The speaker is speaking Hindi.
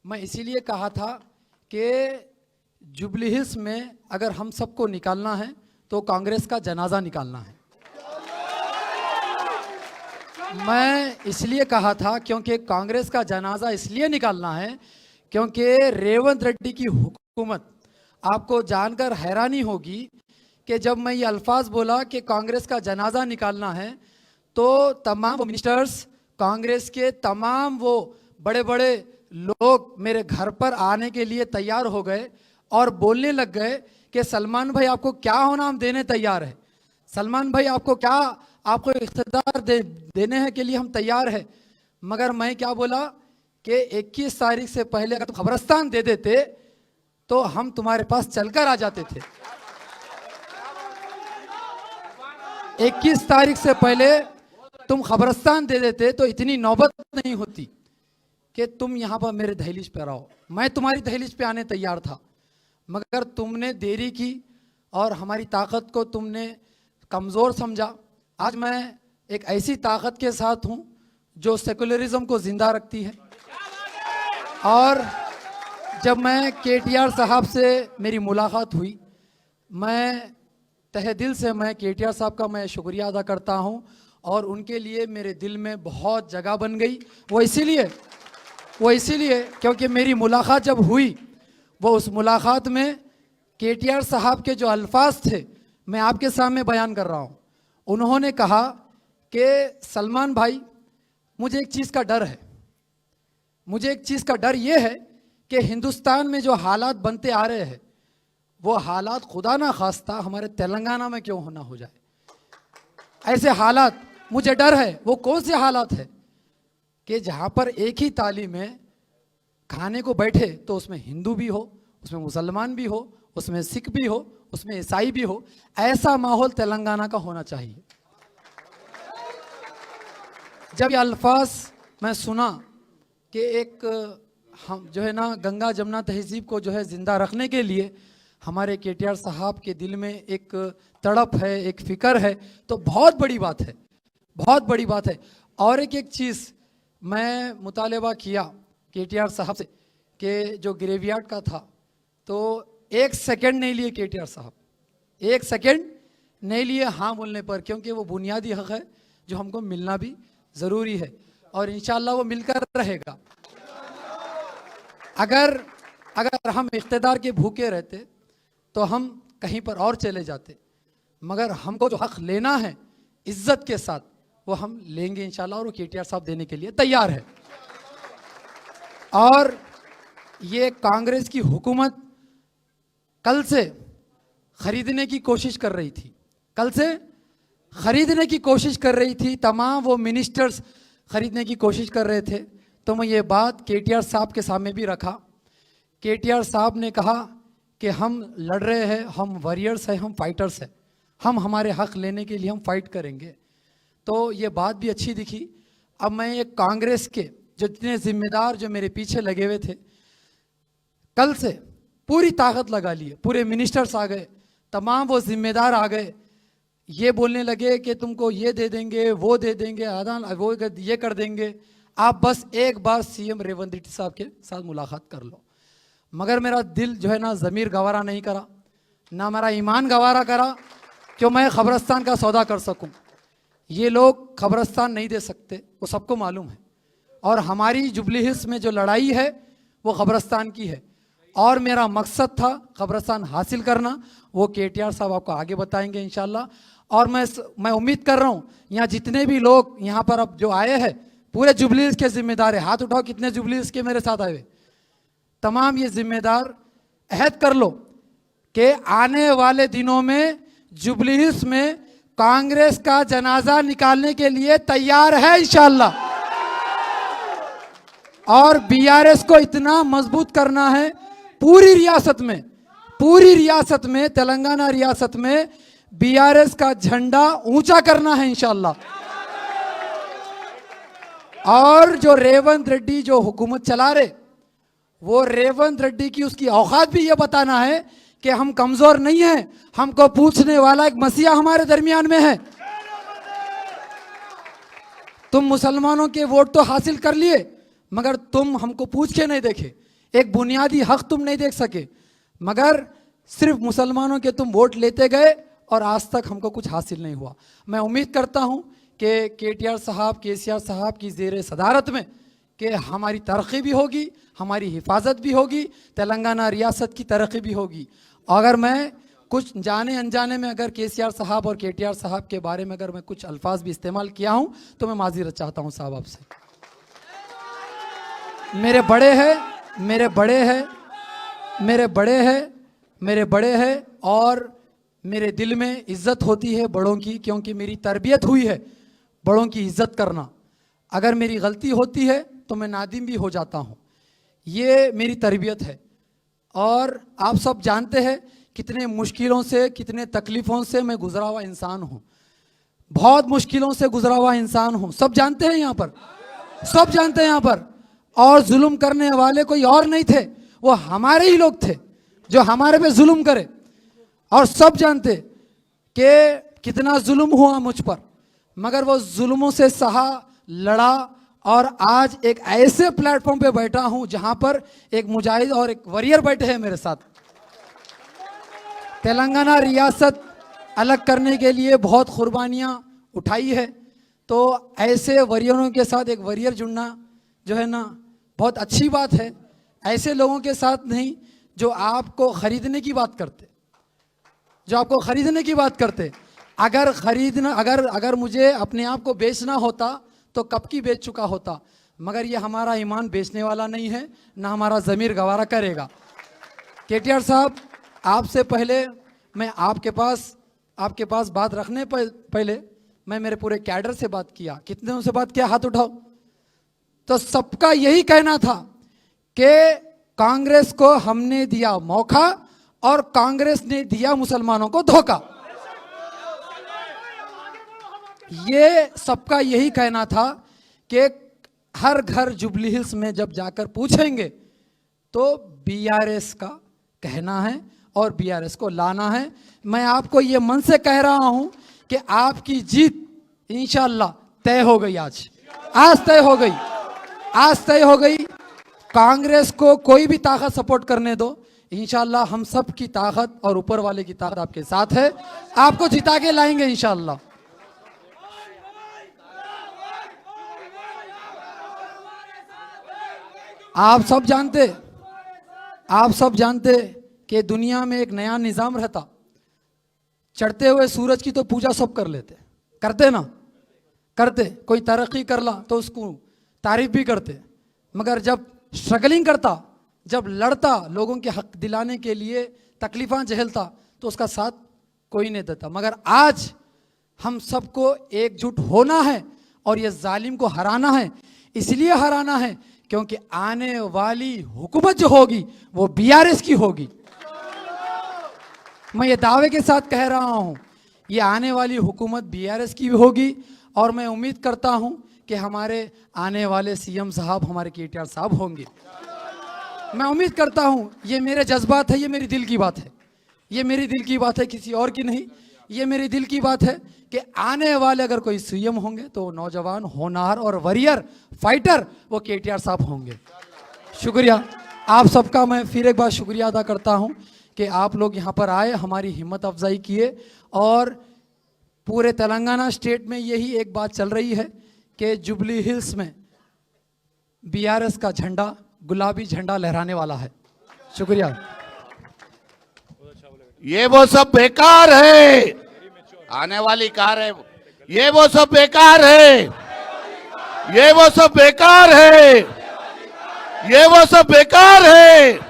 मैं इसीलिए कहा था कि जुबली हिल्स में अगर हम सबको निकालना है तो कांग्रेस का जनाजा निकालना है। मैं इसलिए कहा था क्योंकि कांग्रेस का जनाजा इसलिए निकालना है क्योंकि रेवंत रेड्डी की हुकूमत, आपको जानकर हैरानी होगी कि जब मैं ये अल्फाज बोला कि कांग्रेस का जनाजा निकालना है तो तमाम वो मिनिस्टर्स, कांग्रेस के तमाम वो बड़े बड़े लोग मेरे घर पर आने के लिए तैयार हो गए और बोलने लग गए कि सलमान भाई आपको क्या होना हम देने तैयार है, सलमान भाई आपको क्या, आपको इख्तियार देने के लिए हम तैयार है। मगर मैं क्या बोला कि 21 तारीख से पहले अगर तुम खबरस्तान दे देते तो हम तुम्हारे पास चलकर आ जाते थे। 21 तारीख से पहले तुम खबरस्तान दे देते तो इतनी नौबत नहीं होती कि तुम यहाँ पर मेरे दहलीज पे आओ। मैं तुम्हारी दहलीज पे आने तैयार था, मगर तुमने देरी की और हमारी ताकत को तुमने कमज़ोर समझा। आज मैं एक ऐसी ताकत के साथ हूँ जो सेकुलरिज्म को ज़िंदा रखती है। और जब मैं केटीआर साहब से मेरी मुलाकात हुई, मैं तहे दिल से मैं केटीआर साहब का मैं शुक्रिया अदा करता हूँ और उनके लिए मेरे दिल में बहुत जगह बन गई। वो इसीलिए क्योंकि मेरी मुलाकात जब हुई, वो उस मुलाकात में केटीआर साहब के जो अल्फाज थे मैं आपके सामने बयान कर रहा हूँ। उन्होंने कहा कि सलमान भाई मुझे एक चीज़ का डर है, मुझे एक चीज़ का डर ये है कि हिंदुस्तान में जो हालात बनते आ रहे हैं वो हालात खुदा ना खास्ता हमारे तेलंगाना में क्यों होना हो जाए। ऐसे हालात मुझे डर है। वो कौन से हालात है कि जहाँ पर एक ही थाली में खाने को बैठे तो उसमें हिंदू भी हो, उसमें मुसलमान भी हो, उसमें सिख भी हो, उसमें ईसाई भी हो। ऐसा माहौल तेलंगाना का होना चाहिए। जब ये अल्फाज मैं सुना कि एक हम जो है ना गंगा जमुना तहजीब को जो है ज़िंदा रखने के लिए हमारे केटीआर साहब के दिल में एक तड़प है, एक फ़िक्र है, तो बहुत बड़ी बात है, बहुत बड़ी बात है। और एक चीज़ मैं मुतालबा किया केटीआर साहब से कि जो ग्रेवयार्ड का था तो 1 सेकंड नहीं लिए केटीआर साहब, 1 सेकंड नहीं लिए हाँ बोलने पर, क्योंकि वो बुनियादी हक़ है जो हमको मिलना भी ज़रूरी है और इंशाअल्लाह वो मिलकर रहेगा। अगर हम इख्तिदार के भूखे रहते तो हम कहीं पर और चले जाते, मगर हमको जो हक़ लेना है इज़्ज़त के साथ वो हम लेंगे इंशाअल्लाह, और वो केटीआर साहब देने के लिए तैयार है। और ये कांग्रेस की हुकूमत कल से ख़रीदने की कोशिश कर रही थी, कल से ख़रीदने की कोशिश कर रही थी, तमाम वो मिनिस्टर्स ख़रीदने की कोशिश कर रहे थे। तो मैं ये बात केटीआर साहब के सामने भी रखा। केटीआर साहब ने कहा कि हम लड़ रहे हैं, हम वॉरियर्स हैं, हम फाइटर्स हैं, हम हमारे हक़ लेने के लिए हम फाइट करेंगे। तो ये बात भी अच्छी दिखी। अब मैं एक कांग्रेस के जितने ज़िम्मेदार जो मेरे पीछे लगे हुए थे, कल से पूरी ताकत लगा लिए, पूरे मिनिस्टर्स आ गए, तमाम वो ज़िम्मेदार आ गए, ये बोलने लगे कि तुमको ये दे देंगे, वो दे देंगे, आदान वो ये कर देंगे, आप बस एक बार सीएम रेवंत रेड्डी साहब के साथ मुलाकात कर लो। मगर मेरा दिल जो है ना ज़मीर गवारा नहीं करा, ना मेरा ईमान गवारा करा कि मैं ख़बरस्तान का सौदा कर सकूं। ये लोग ख़बरस्तान नहीं दे सकते, वो सबको मालूम है। और हमारी जुबली हिल्स में जो लड़ाई है वो ख़बरस्तान की है और मेरा मकसद था ख़बरस्तान हासिल करना। वो केटीआर साहब आपको आगे बताएंगे इंशाल्लाह। और मैं उम्मीद कर रहा हूँ यहाँ जितने भी लोग यहाँ पर अब जो आए हैं पूरे जुबली हिल्स के ज़िम्मेदार है। हाथ उठाओ कितने जुबली हिल्स के मेरे साथ आए हुए। तमाम ये ज़िम्मेदार अहद कर लो कि आने वाले दिनों में जुबली हिल्स में कांग्रेस का जनाजा निकालने के लिए तैयार है इंशाअल्लाह। और बीआरएस को इतना मजबूत करना है पूरी रियासत में, तेलंगाना रियासत में बीआरएस का झंडा ऊंचा करना है इंशाअल्लाह। और जो रेवंत रेड्डी जो हुकूमत चला रहे, वो रेवंत रेड्डी की उसकी औकात भी ये बताना है कि हम कमजोर नहीं हैं, हमको पूछने वाला एक मसीहा हमारे दरमियान में है। तुम मुसलमानों के वोट तो हासिल कर लिए, मगर तुम हमको पूछ के नहीं देखे। एक बुनियादी हक तुम नहीं दे सके, मगर सिर्फ मुसलमानों के तुम वोट लेते गए और आज तक हमको कुछ हासिल नहीं हुआ। मैं उम्मीद करता हूं कि केटीआर साहब, केसीआर साहब की ज़ेर सदारत में कि हमारी तरक्की भी होगी, हमारी हिफाजत भी होगी, तेलंगाना रियासत की तरक्की भी होगी। अगर मैं कुछ जाने अनजाने में अगर केसीआर साहब और केटीआर साहब के बारे में अगर मैं कुछ अल्फाज भी इस्तेमाल किया हूं तो मैं माज़ीरत चाहता हूं साहब आपसे। मेरे बड़े हैं और मेरे दिल में इज्जत होती है बड़ों की, क्योंकि मेरी तरबियत हुई है बड़ों की इज्जत करना। अगर मेरी गलती होती है तो मैं नादिम भी हो जाता हूँ, ये मेरी तरबियत है। और आप सब जानते हैं कितने मुश्किलों से, कितने तकलीफ़ों से मैं गुजरा हुआ इंसान हूँ, बहुत मुश्किलों से गुजरा हुआ इंसान हूँ। सब जानते हैं यहाँ पर, सब जानते हैं यहाँ पर। और जुल्म करने वाले कोई और नहीं थे, वो हमारे ही लोग थे जो हमारे पे जुल्म करे। और सब जानते कि कितना जुल्म हुआ मुझ पर, मगर वो जुल्मों से सहा, लड़ा और आज एक ऐसे प्लेटफॉर्म पे बैठा हूं जहां पर एक मुजाहिद और एक वॉरियर बैठे हैं मेरे साथ। तेलंगाना रियासत अलग करने के लिए बहुत कुर्बानियां उठाई है, तो ऐसे वॉरियरों के साथ एक वॉरियर जुड़ना जो है ना बहुत अच्छी बात है। ऐसे लोगों के साथ नहीं जो आपको खरीदने की बात करते, जो आपको खरीदने की बात करते। अगर मुझे अपने आप को बेचना होता तो कब की बेच चुका होता, मगर ये हमारा ईमान बेचने वाला नहीं है, ना हमारा ज़मीर गवारा करेगा। केटीआर साहब, आपसे पहले मैं आपके पास बात रखने पहले मैं मेरे पूरे कैडर से बात किया। कितने उनसे बात किया, हाथ उठाओ। तो सबका यही कहना था कि कांग्रेस को हमने दिया मौका और कांग्रेस ने दिया मुसलमानों को धोखा। ये सबका यही कहना था कि हर घर जुबली हिल्स में जब जाकर पूछेंगे तो बीआरएस का कहना है और बीआरएस को लाना है। मैं आपको ये मन से कह रहा हूं कि आपकी जीत इंशाअल्लाह तय हो गई। आज तय हो गई। कांग्रेस को कोई भी ताकत सपोर्ट करने दो, इंशाअल्लाह हम सब की ताकत और ऊपर वाले की ताकत आपके साथ है, आपको जिता के लाएंगे इंशाअल्लाह। आप सब जानते कि दुनिया में एक नया निज़ाम रहता, चढ़ते हुए सूरज की तो पूजा सब कर लेते, करते ना करते। कोई तरक्की कर ला तो उसको तारीफ भी करते, मगर जब स्ट्रगलिंग करता, जब लड़ता, लोगों के हक दिलाने के लिए तकलीफ़ां झेलता, तो उसका साथ कोई नहीं देता। मगर आज हम सबको एकजुट होना है और ये जालिम को हराना है। इसलिए हराना है क्योंकि आने वाली हुकूमत जो होगी वो बीआरएस की होगी। मैं ये दावे के साथ कह रहा हूं, ये आने वाली हुकूमत बीआरएस की होगी। और मैं उम्मीद करता हूं कि हमारे आने वाले सीएम साहब हमारे केटीआर साहब होंगे। मैं उम्मीद करता हूं, ये मेरे जज्बात है, ये मेरी दिल की बात है, ये मेरी दिल की बात है, किसी और की नहीं। ये मेरी दिल की बात है कि आने वाले अगर कोई सीएम होंगे तो नौजवान, होनहार और वॉरियर फाइटर वो केटीआर साहब होंगे। शुक्रिया आप सबका। मैं फिर एक बार शुक्रिया अदा करता हूं कि आप लोग यहाँ पर आए, हमारी हिम्मत अफजाई किए। और पूरे तेलंगाना स्टेट में यही एक बात चल रही है कि जुबली हिल्स में बीआरएस का झंडा, गुलाबी झंडा लहराने वाला है। शुक्रिया। ये वो सब बेकार है, आने वाली कार है, ये वो सब बेकार है, ये वो सब बेकार है, ये वो सब बेकार है।